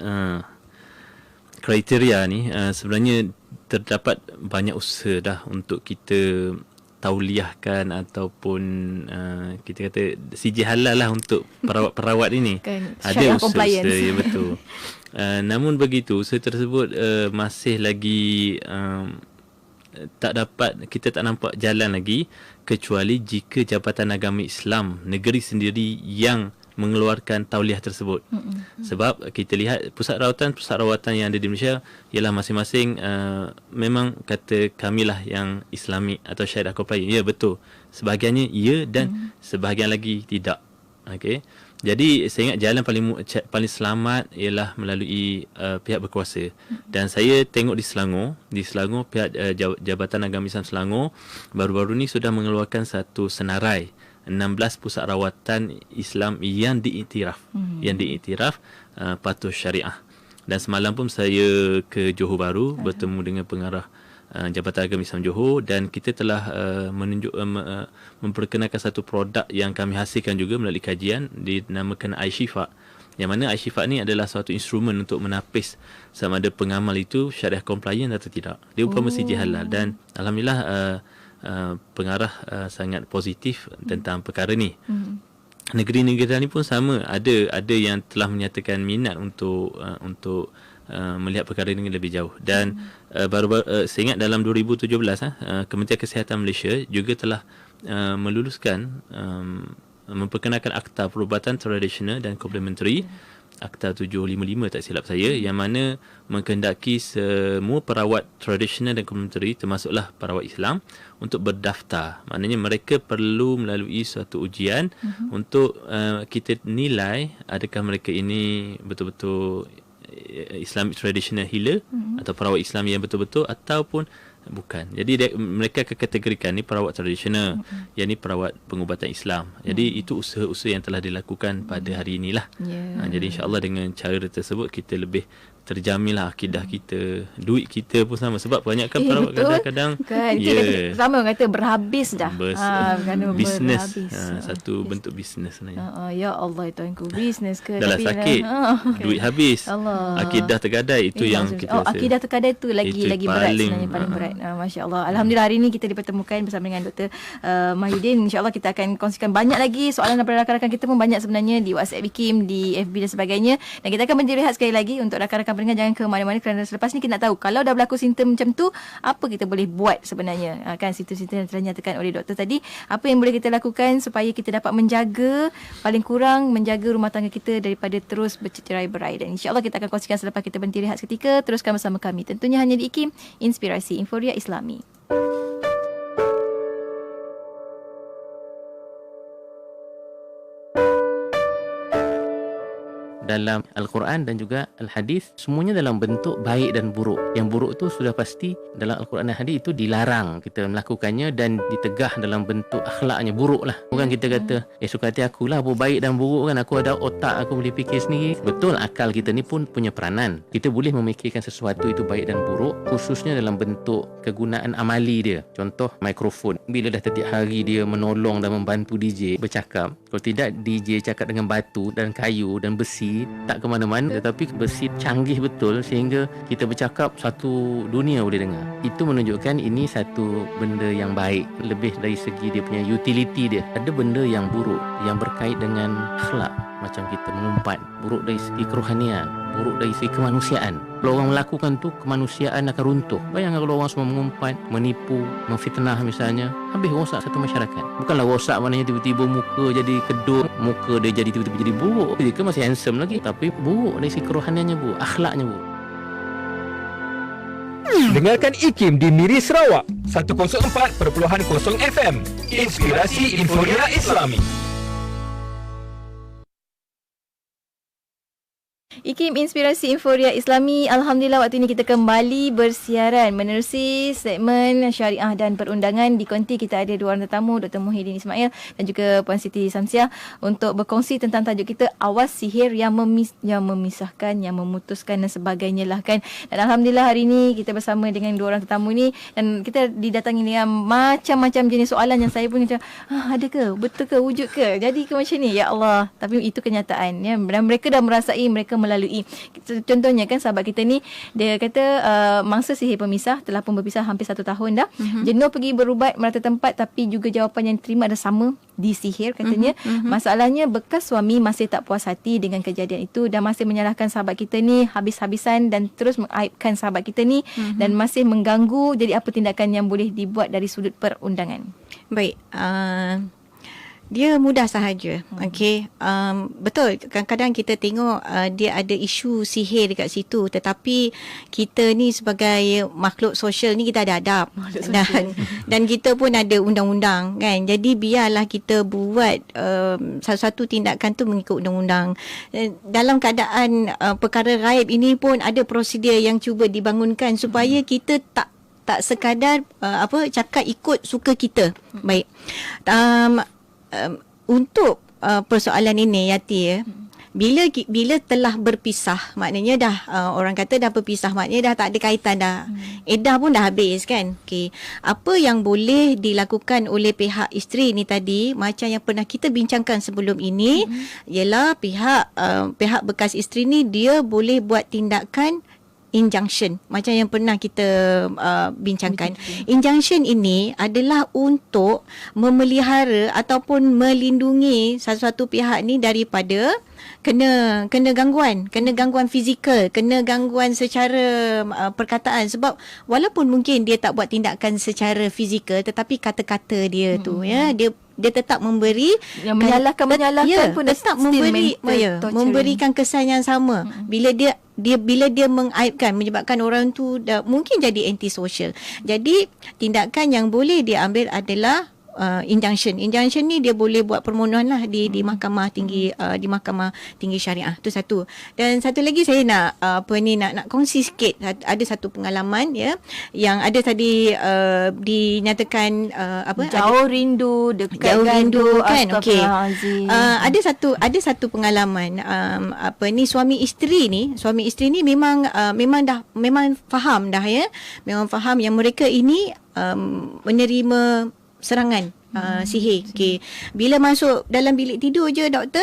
kriteria ni sebenarnya terdapat banyak usaha dah untuk kita tauliahkan ataupun kita kata CJ halal lah untuk perawat-perawat ini. Kan, ada usaha, ya betul. Namun begitu, usaha tersebut masih lagi kita tak nampak jalan lagi, kecuali jika Jabatan Agama Islam negeri sendiri yang mengeluarkan tauliah tersebut. Sebab kita lihat pusat rawatan yang ada di Malaysia ialah masing-masing memang kata kamilah yang Islamic atau syariah compliant. Ya betul. Sebahagiannya ya dan sebahagian lagi tidak. Okey. Jadi saya ingat jalan paling selamat ialah melalui pihak berkuasa. Dan saya tengok di Selangor pihak Jabatan Agama Islam Selangor baru-baru ni sudah mengeluarkan satu senarai 16 pusat rawatan Islam yang diiktiraf patuh syariah. Dan semalam pun saya ke Johor Bahru bertemu dengan pengarah Jabatan Agama Islam Johor, dan kita telah memperkenalkan satu produk yang kami hasilkan juga melalui kajian dinamakan iShifa. Yang mana iShifa ni adalah suatu instrumen untuk menapis sama ada pengamal itu syariah compliant atau tidak. Dia umpama CJ halal, dan alhamdulillah pengarah sangat positif tentang perkara ni. Negeri-negeri ni pun sama, ada yang telah menyatakan minat untuk melihat perkara ini lebih jauh. Dan saya ingat dalam 2017 Kementerian Kesihatan Malaysia juga telah meluluskan memperkenalkan Akta Perubatan Tradisional dan Komplementari, Akta 755 tak silap saya, yang mana mengkehendaki semua perawat tradisional dan komplementari termasuklah perawat Islam untuk berdaftar. Maknanya mereka perlu melalui suatu ujian untuk kita nilai adakah mereka ini betul-betul Islamic traditional healer atau perawat Islam yang betul-betul ataupun bukan. Jadi mereka akan kategorikan ni perawat tradisional, yang ni perawat pengubatan Islam. Jadi itu usaha-usaha yang telah dilakukan pada hari inilah. Jadi insya-Allah dengan cara tersebut kita lebih terjaminlah akidah kita, duit kita pun sama, sebab banyak kan perawat kadang-kadang kan, sama orang kata berhabis dah. Bisnes, satu bentuk bisnes sebenarnya. Ya Allah, tuanku, bisnes ke dah tapi sakit, duit habis, Allah. Akidah tergadai, itu yang kita rasa. Akidah tergadai tu lagi berat sebenarnya, paling berat. Masya-Allah. Alhamdulillah hari ini kita dipertemukan bersama dengan Dr. Mahyudin. Insya-Allah kita akan kongsikan banyak lagi soalan daripada rakan-rakan kita pun banyak sebenarnya di WhatsApp IKIM, di FB dan sebagainya. Dan kita akan berdiri rehat sekali lagi untuk rakan-rakan pendengar, jangan ke mana-mana kerana selepas ni kita nak tahu kalau dah berlaku simptom macam tu, apa kita boleh buat sebenarnya. Kan simptom-simptom yang telah dinyatakan oleh doktor tadi, apa yang boleh kita lakukan supaya kita dapat menjaga, paling kurang menjaga rumah tangga kita daripada terus bercerai-berai. Dan insya-Allah kita akan kongsikan selepas kita berhenti rehat seketika. Teruskan bersama kami tentunya hanya di IKIM, Inspirasi Inforia Islami. Dalam Al-Quran dan juga Al-Hadis, semuanya dalam bentuk baik dan buruk. Yang buruk tu sudah pasti dalam Al-Quran dan Hadis itu dilarang kita melakukannya dan ditegah dalam bentuk akhlaknya buruk lah. Bukan kita kata suka hati aku lah, apa baik dan buruk kan, aku ada otak, aku boleh fikir sendiri. Betul, akal kita ni pun punya peranan. Kita boleh memikirkan sesuatu itu baik dan buruk, khususnya dalam bentuk kegunaan amali dia. Contoh mikrofon, bila dah setiap hari dia menolong dan membantu DJ bercakap, kalau tidak DJ cakap dengan batu dan kayu dan besi, tak ke mana-mana, tetapi besi canggih betul sehingga kita bercakap satu dunia boleh dengar. Itu menunjukkan ini satu benda yang baik, lebih dari segi dia punya utility dia. Ada benda yang buruk yang berkait dengan akhlak, macam kita mengumpat, buruk dari segi kerohanian, buruk dari segi kemanusiaan. Kalau orang melakukan tu, kemanusiaan akan runtuh. Bayangkan kalau orang semua mengumpat, menipu, memfitnah misalnya, habis rosak satu masyarakat. Bukanlah rosak maknanya tiba-tiba muka jadi kedut, muka dia jadi tiba-tiba jadi buruk. Dia kan masih handsome lagi, tapi buruk dari segi kerohaniannya buruk, akhlaknya buruk. Dengarkan IKIM di Miri Sarawak 104.0 FM. Inspirasi Inforia Islami. IKIM, Inspirasi Inforia Islami. Alhamdulillah waktu ini kita kembali bersiaran menerusi segmen syariah dan perundangan. Di konti kita ada dua orang tetamu, Dr. Muhyiddin Ismail dan juga Puan Siti Samsiah, untuk berkongsi tentang tajuk kita, awas sihir yang memisahkan, yang memutuskan dan sebagainya lah kan. Dan Alhamdulillah hari ini kita bersama dengan dua orang tetamu ni, dan kita didatangi dengan macam-macam jenis soalan yang saya pun macam, ada ke? Betul ke? Wujud ke? Jadi ke macam ni? Ya Allah. Tapi itu kenyataan ya. Dan mereka dah merasai, mereka melalui. Contohnya kan sahabat kita ni, dia kata mangsa sihir pemisah telah pun berpisah hampir 1 tahun dah. Jenuh pergi berubat merata tempat, tapi juga jawapan yang diterima adalah sama, disihir katanya. Masalahnya bekas suami masih tak puas hati dengan kejadian itu dan masih menyalahkan sahabat kita ni habis-habisan dan terus mengaibkan sahabat kita ni dan masih mengganggu. Jadi apa tindakan yang boleh dibuat dari sudut perundangan? Baik, dia mudah sahaja. Okey, betul, kadang-kadang kita tengok dia ada isu sihir dekat situ, tetapi kita ni sebagai makhluk sosial ni kita ada adab dan kita pun ada undang-undang kan. Jadi biarlah kita buat satu-satu tindakan tu mengikut undang-undang. Dalam keadaan perkara gaib ini pun ada prosedur yang cuba dibangunkan supaya kita tak sekadar cakap ikut suka kita. Baik. Untuk persoalan ini Yati ya, bila telah berpisah, maknanya dah orang kata dah berpisah, maknanya dah tak ada kaitan dah. Iddah pun dah habis kan. Okey, apa yang boleh dilakukan oleh pihak isteri ni tadi, macam yang pernah kita bincangkan sebelum ini, ialah pihak bekas isteri ni dia boleh buat tindakan injunction macam yang pernah kita bincangkan. Injunction ini adalah untuk memelihara ataupun melindungi satu-satu pihak ni daripada kena gangguan fizikal, kena gangguan secara perkataan. Sebab walaupun mungkin dia tak buat tindakan secara fizikal, tetapi kata-kata dia tu ya, dia tetap memberi yang menyalahkan pun tetap memberikan kesan yang sama. Bila dia mengaibkan, menyebabkan orang tu mungkin jadi antisocial. Jadi tindakan yang boleh dia ambil adalah injunction. Injunction ni dia boleh buat permohonan lah di mahkamah tinggi, di mahkamah tinggi syariah. Tu satu. Dan satu lagi saya nak nak kongsi sikit. Ada satu pengalaman ya yang ada tadi dinyatakan jauh rindu, dekat jauh rindu kan. Okey. Ada satu pengalaman suami isteri ni memang faham dah ya. Memang faham yang mereka ini menerima serangan sihir. Okey. Bila masuk dalam bilik tidur je doktor,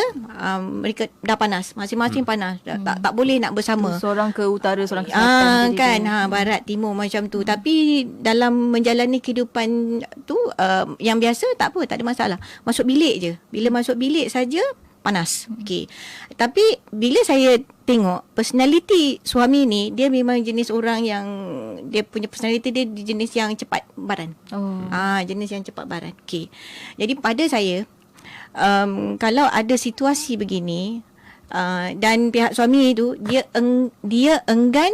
mereka dah panas. Masing-masing panas. Tak boleh nak bersama. Seorang ke utara, seorang ke selatan. Kan, barat, timur macam tu. Tapi dalam menjalani kehidupan tu yang biasa tak apa, tak ada masalah. Masuk bilik je. Bila masuk bilik saja panas. Okey. Tapi bila saya tengok personality suami ni, dia memang jenis orang yang dia punya personality dia jenis yang cepat baran. Jenis yang cepat baran. Okey. Jadi pada saya kalau ada situasi begini dan pihak suami itu dia enggan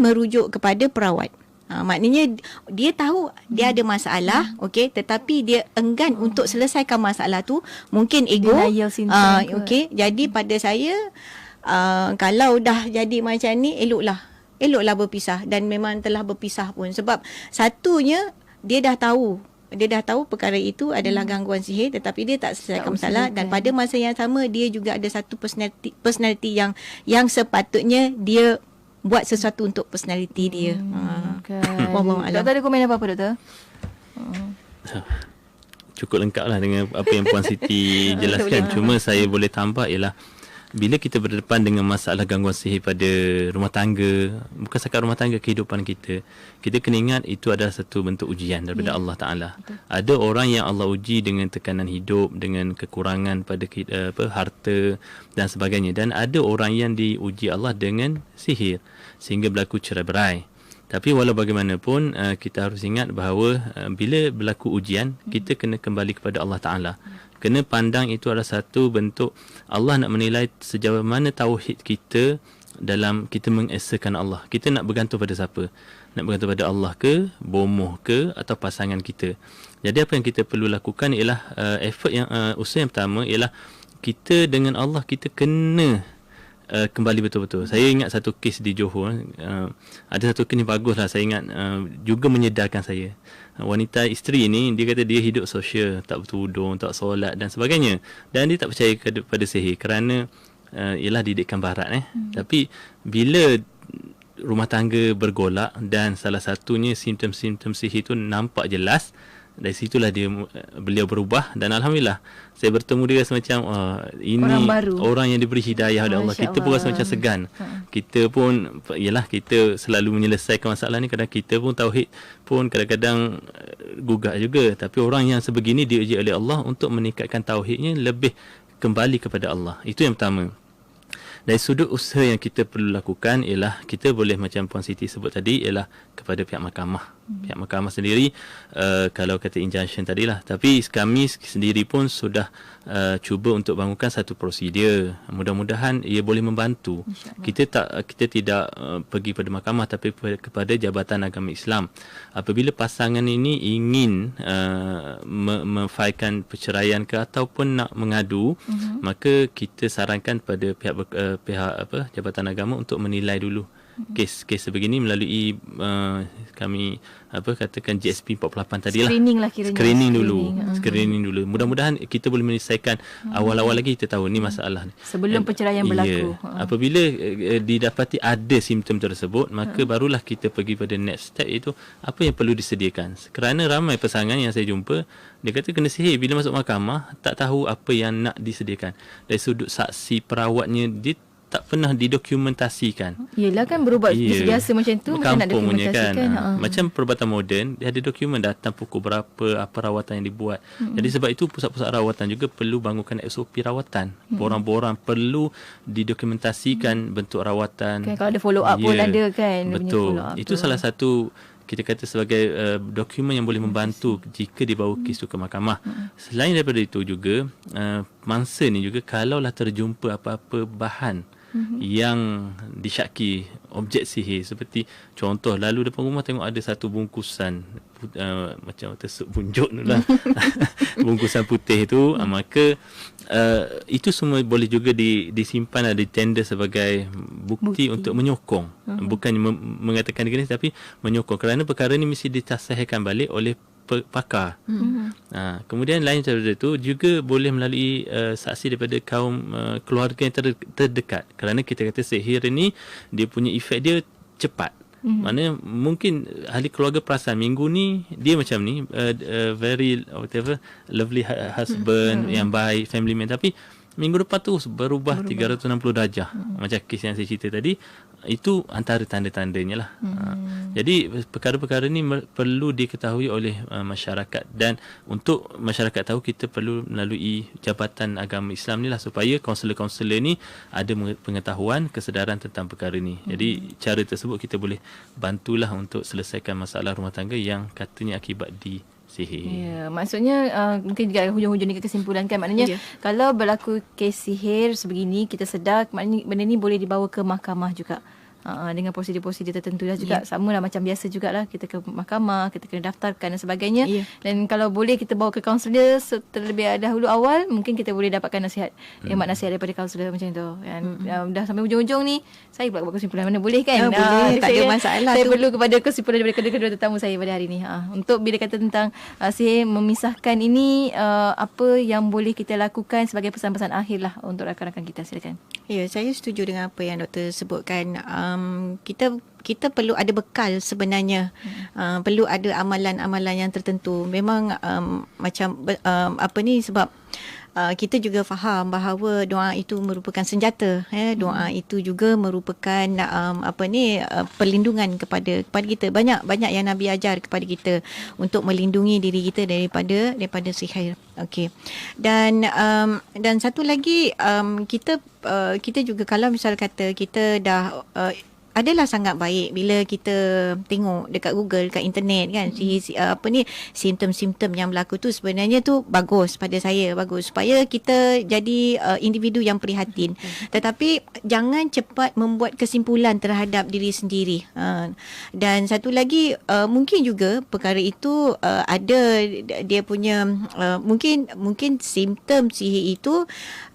merujuk kepada perawat. Maknanya dia tahu dia ada masalah, okey, tetapi dia enggan untuk selesaikan masalah tu. Mungkin ego. Okey, jadi pada saya kalau dah jadi macam ni, eloklah berpisah. Dan memang telah berpisah pun. Sebab satunya dia dah tahu perkara itu adalah gangguan sihir, tetapi dia tak selesaikan masalah. Dan pada masa yang sama dia juga ada satu personality yang sepatutnya dia buat sesuatu untuk personality dia. Doktor ada komen apa-apa doktor? Cukup lengkap lah dengan apa yang Puan Siti jelaskan. Cuma saya boleh tambah ialah bila kita berdepan dengan masalah gangguan sihir pada rumah tangga, bukan sekat rumah tangga, kehidupan kita kena ingat itu adalah satu bentuk ujian daripada Allah Ta'ala. Ada orang yang Allah uji dengan tekanan hidup, dengan kekurangan pada harta dan sebagainya. Dan ada orang yang diuji Allah dengan sihir sehingga berlaku cerai-berai. Tapi walau bagaimanapun kita harus ingat bahawa bila berlaku ujian, kita kena kembali kepada Allah Ta'ala. Kena pandang itu adalah satu bentuk Allah nak menilai sejauh mana tauhid kita dalam kita mengesakan Allah. Kita nak bergantung pada siapa? Nak bergantung pada Allah ke, bomoh ke, atau pasangan kita? Jadi apa yang kita perlu lakukan ialah usaha yang pertama ialah kita dengan Allah, kita kena kembali betul-betul. Saya ingat satu kes di Johor. Ada satu kes ni bagus lah. Saya ingat juga menyedarkan saya. Wanita isteri ni, dia kata dia hidup sosial, tak bertudung, tak solat dan sebagainya. Dan dia tak percaya kepada sihir kerana ialah didikan barat. Tapi bila rumah tangga bergolak dan salah satunya simptom-simptom sihir tu nampak jelas, dari situlah beliau berubah. Dan alhamdulillah saya bertemu dia semacam ini orang yang diberi hidayah oleh Allah. Kita pun rasa macam segan. Kita pun kita selalu menyelesaikan masalah ni, kadang kita pun tauhid pun kadang-kadang gugak juga. Tapi orang yang sebegini diuji oleh Allah untuk meningkatkan tauhidnya, lebih kembali kepada Allah. Itu yang pertama. Dari sudut usaha yang kita perlu lakukan ialah kita boleh, macam Puan Siti sebut tadi, ialah kepada pihak mahkamah. Pihak mahkamah sendiri kalau kata injunction tadilah, tapi kami sendiri pun sudah cuba untuk bangunkan satu prosedur. Mudah-mudahan ia boleh membantu. Kita tidak pergi pada mahkamah, tapi kepada Jabatan Agama Islam. Apabila pasangan ini ingin memfailkan perceraian ke ataupun nak mengadu, maka kita sarankan pada pihak Jabatan Agama untuk menilai dulu kes sebegini melalui kami katakan GSP 48 tadilah. Screening dulu. Mudah-mudahan kita boleh menyelesaikan awal-awal lagi. Kita tahu ni masalah sebelum perceraian berlaku. Apabila didapati ada simptom tersebut, maka barulah kita pergi pada next step, iaitu apa yang perlu disediakan. Kerana ramai pasangan yang saya jumpa, dia kata kena sihir, bila masuk mahkamah tak tahu apa yang nak disediakan. Dari sudut saksi perawatnya, dia tak pernah didokumentasikan. Yelah kan berubat biasa macam tu, macam nak Kampung punya kan. dokumentasikan. Macam perubatan moden, dia ada dokumen datang pukul berapa, apa rawatan yang dibuat. Jadi sebab itu pusat-pusat rawatan juga perlu bangunkan SOP rawatan. Borang-borang perlu didokumentasikan bentuk rawatan. Kan, kalau ada follow up pun ada kan. dia punya Betul. follow up Itu tu. salah satu kita kata sebagai dokumen yang boleh membantu jika dibawa kes itu ke mahkamah. Selain daripada itu juga, mangsa ni juga kalaulah terjumpa apa-apa bahan yang disyaki objek sihir, seperti contoh lalu depan rumah tengok ada satu bungkusan macam tersuk bunjuk tu lah bungkusan putih tu, maka itu semua boleh juga disimpan dan ditender sebagai bukti untuk menyokong, bukan mengatakan dia tapi menyokong, kerana perkara ni mesti ditasahihkan balik oleh pakar. Kemudian lain daripada itu juga boleh melalui saksi daripada kaum keluarga yang terdekat, kerana kita kata sihir ni dia punya efek dia cepat. Maknanya mungkin ahli keluarga perasan minggu ni dia macam ni, very whatever lovely husband yang baik, family man, tapi minggu depan tu berubah 360 darjah. Macam kes yang saya cerita tadi, itu antara tanda-tandanya lah. Jadi perkara-perkara ni perlu diketahui oleh masyarakat, dan untuk masyarakat tahu kita perlu melalui Jabatan Agama Islam ni lah, supaya kaunselor-kaunselor ni ada pengetahuan, kesedaran tentang perkara ni. Jadi cara tersebut kita boleh bantulah untuk selesaikan masalah rumah tangga yang katanya akibat di sihir. Ya, maksudnya mungkin juga hujung-hujung ni kesimpulan kan, maknanya kalau berlaku kes sihir sebegini, kita sedar maknanya benda ni boleh dibawa ke mahkamah juga. Dengan prosedur-prosedur tertentu dah juga. Sama lah macam biasa jugalah, kita ke mahkamah, kita kena daftarkan dan sebagainya. Dan kalau boleh kita bawa ke kaunselor terlebih dahulu awal, mungkin kita boleh dapatkan nasihat, nasihat daripada kaunselor macam tu. Dah sampai hujung-hujung ni, saya pula buat kesimpulan mana boleh kan? Boleh, tak ada masalah saya tu. perlu kepada kesimpulan daripada kedua tetamu saya pada hari ni. Untuk bila kata tentang sihir memisahkan ini, apa yang boleh kita lakukan sebagai pesan-pesan akhir lah untuk rakan-rakan kita, silakan. Ya, saya setuju dengan apa yang doktor sebutkan. Kita perlu ada bekal sebenarnya. Perlu ada amalan-amalan yang tertentu. Memang sebab kita juga faham bahawa doa itu merupakan senjata. Doa itu juga merupakan perlindungan kepada kita. Banyak yang Nabi ajar kepada kita untuk melindungi diri kita daripada sihir. Okey. Dan satu lagi, kita juga kalau misal kata kita dah adalah sangat baik bila kita tengok dekat Google, dekat internet kan, simptom-simptom yang berlaku tu sebenarnya tu bagus pada saya, bagus supaya kita jadi individu yang prihatin. Tetapi jangan cepat membuat kesimpulan terhadap diri sendiri. Dan satu lagi, mungkin juga perkara itu ada dia punya mungkin simptom sihir itu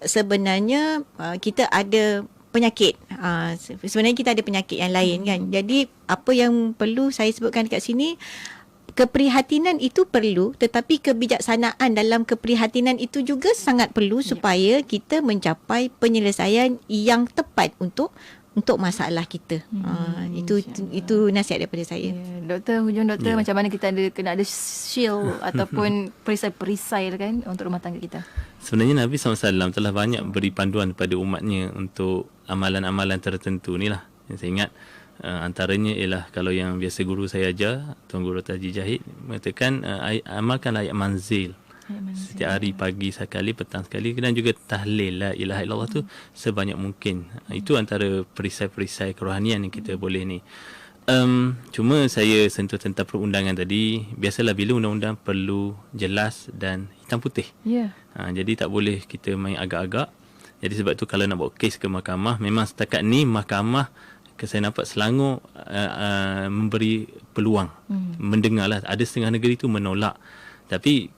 sebenarnya kita ada penyakit. Sebenarnya kita ada penyakit yang lain kan. Jadi apa yang perlu saya sebutkan dekat sini, keprihatinan itu perlu, tetapi kebijaksanaan dalam keprihatinan itu juga sangat perlu supaya kita mencapai penyelesaian yang tepat untuk masalah kita. Itu nasihat daripada saya. Doktor, hujung doktor, macam mana kita kena ada shield ataupun perisai kan untuk rumah tangga kita? Sebenarnya Nabi SAW telah banyak beri panduan kepada umatnya untuk amalan-amalan tertentu ni lah. Yang saya ingat antaranya ialah kalau yang biasa guru saya ajar, Tuan Guru Taji Jahid mengatakan amalkan ayat manzil. Setiap hari pagi sekali, petang sekali, dan juga tahlil la ilaha illallah tu sebanyak mungkin. Itu antara perisai-perisai kerohanian yang kita boleh ni. Cuma saya sentuh tentang perundangan tadi. Biasalah bila undang-undang perlu jelas dan hitam putih. Jadi tak boleh kita main agak-agak. Jadi sebab tu kalau nak bawa kes ke mahkamah, memang setakat ni mahkamah saya nampak Selangor memberi peluang mendengarlah. Ada setengah negeri tu menolak. Tapi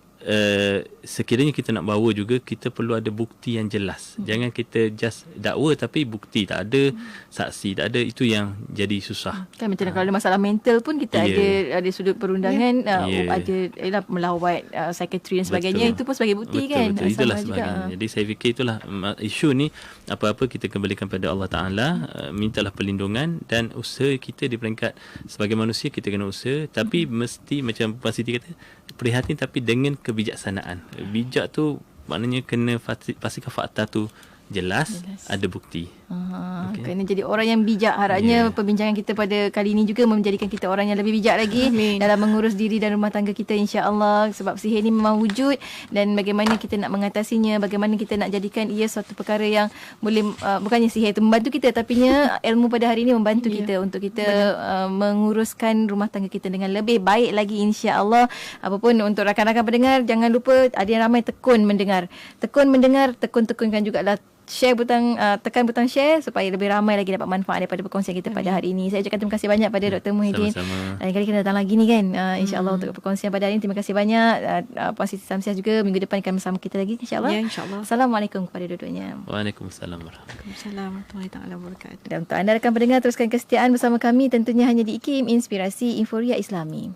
sekiranya kita nak bawa juga, kita perlu ada bukti yang jelas. Jangan kita just dakwa tapi bukti tak ada, saksi tak ada, itu yang jadi susah. Kan macam kalau ada masalah mental pun kita ada sudut perundangan, ada melawat psikiatri dan sebagainya. Itu pun sebagai bukti kan. Betul, itulah sebagainya. Jadi saya fikir itulah isu ni, apa-apa kita kembalikan pada Allah Ta'ala, mintalah perlindungan, dan usaha kita di peringkat sebagai manusia kita kena usaha, tapi mesti macam Puan Siti kata, prihatin tapi dengan kebijaksanaan. Bijak tu maknanya kena pastikan fakta tu jelas, ada bukti. Kena jadi orang yang bijak. Harapnya perbincangan kita pada kali ini juga menjadikan kita orang yang lebih bijak lagi dalam mengurus diri dan rumah tangga kita, insya-Allah. Sebab sihir ni memang wujud, dan bagaimana kita nak mengatasinya, bagaimana kita nak jadikan ia suatu perkara yang boleh, bukannya sihir itu membantu kita, tapinya ilmu pada hari ini membantu kita untuk kita menguruskan rumah tangga kita dengan lebih baik lagi, insya-Allah. Apapun untuk rakan-rakan pendengar, jangan lupa ada yang ramai tekun mendengar, tekun-tekunkan jugalah share butang, tekan butang share supaya lebih ramai lagi dapat manfaat daripada perkongsian kita pada hari ini. Saya ucapkan terima kasih banyak pada Dr. Muhyiddin. Sama-sama. Lain kali kita datang lagi ni kan, insya-Allah untuk perkongsian pada hari ini. Terima kasih banyak. Puan Siti Samsiah juga minggu depan akan bersama kita lagi, insya-Allah. Ya, insya-Allah. Assalamualaikum kepada dua-duanya. Waalaikumsalam warahmatullahi Assalamualaikum warahmatullahi wabarakatuh. Dan untuk anda rakan pendengar, teruskan kesetiaan bersama kami tentunya hanya di IKIM Inspirasi Inforia Islami.